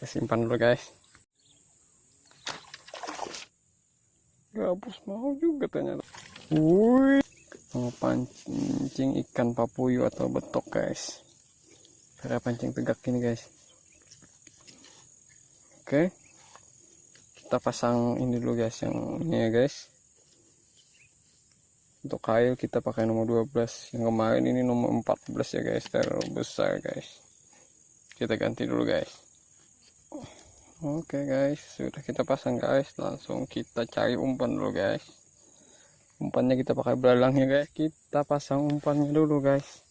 Kita simpan dulu guys. Gabus mau juga ternyata. Wih, mau pancing ikan papuyu atau betok guys. Cara pancing tegak ini guys. Oke, kita pasang ini dulu guys, yang ini ya guys. Untuk kail kita pakai nomor 12, yang kemarin ini nomor 14 ya guys, terlalu besar guys. Kita ganti dulu guys. Oke guys, sudah kita pasang guys, langsung kita cari umpan dulu guys. Umpannya kita pakai belalang ya guys. Kita pasang umpannya dulu guys.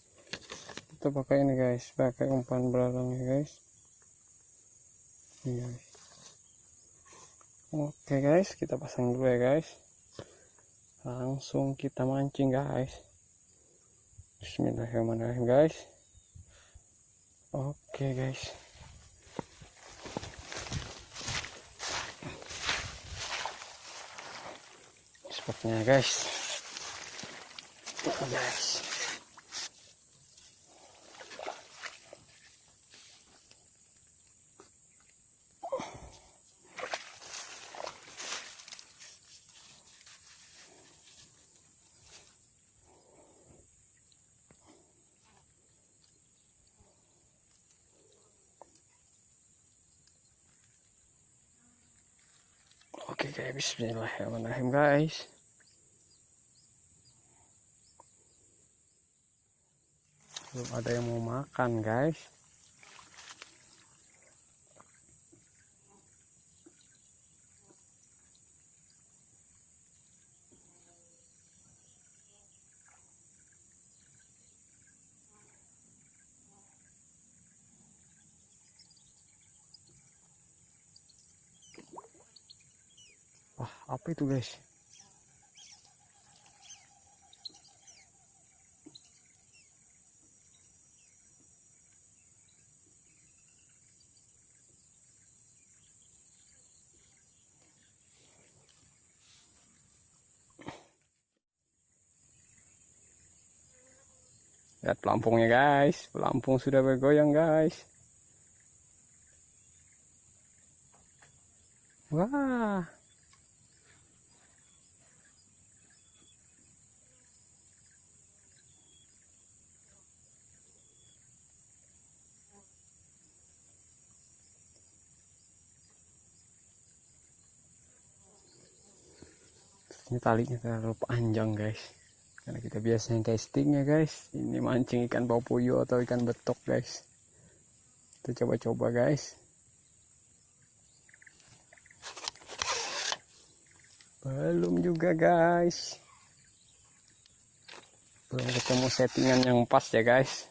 Kita pakai ini guys, pakai umpan belalang ya guys. Ini guys. Oke guys, kita pasang dulu ya guys. Langsung kita mancing guys. Bismillahirrahmanirrahim guys. Oke guys. Spotnya guys. Guys. Oke guys, bismillahirrahmanirrahim guys. Belum ada yang mau makan guys. Wah, apa itu guys? Lihat pelampungnya guys, pelampung sudah bergoyang guys. Wah. Ini talinya terlalu panjang guys, karena kita biasanya casting ya guys. Ini mancing ikan papuyu atau ikan betok guys. Kita coba-coba guys. Belum juga guys, belum ketemu settingan yang pas ya guys.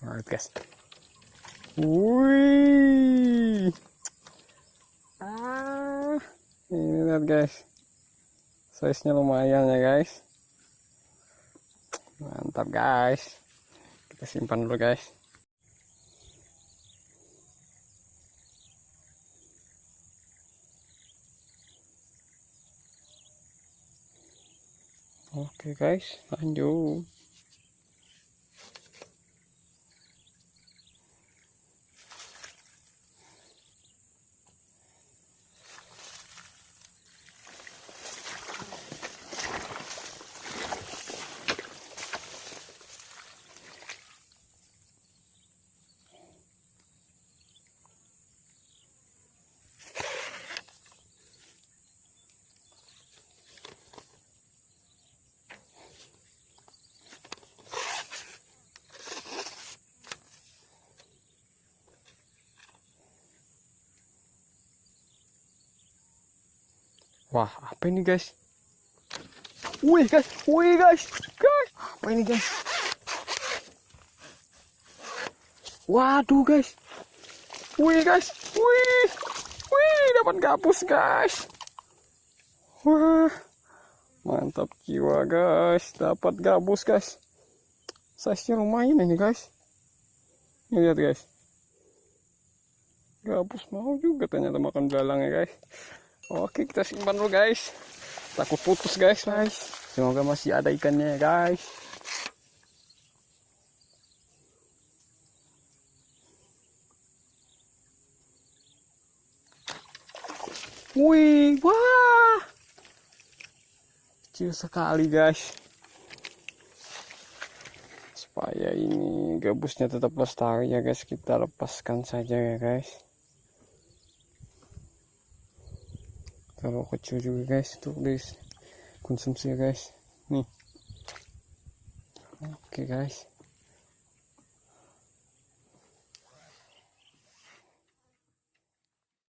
Alright guys. Wih. Ini lihat guys. Size-nya lumayan ya guys. Mantap guys. Kita simpan dulu guys. Oke guys, lanjut. Wah, apa ini guys? Wih guys, guys, apa ini guys? Waduh guys, guys, dapat gabus guys. Wah, Mantap jiwa guys, dapat gabus guys. Size nya lumayan ini guys. Ini lihat guys, gabus mau juga ternyata makan belalang ya guys. Oke, kita simpan dulu guys, takut putus guys. Semoga masih ada ikannya ya guys. Wih, wah, kecil sekali guys. Supaya ini gabusnya tetap lestari ya guys, kita lepaskan saja ya guys. Kalau kecil juga guys, untuk dikonsumsi ya guys. Nih, oke guys.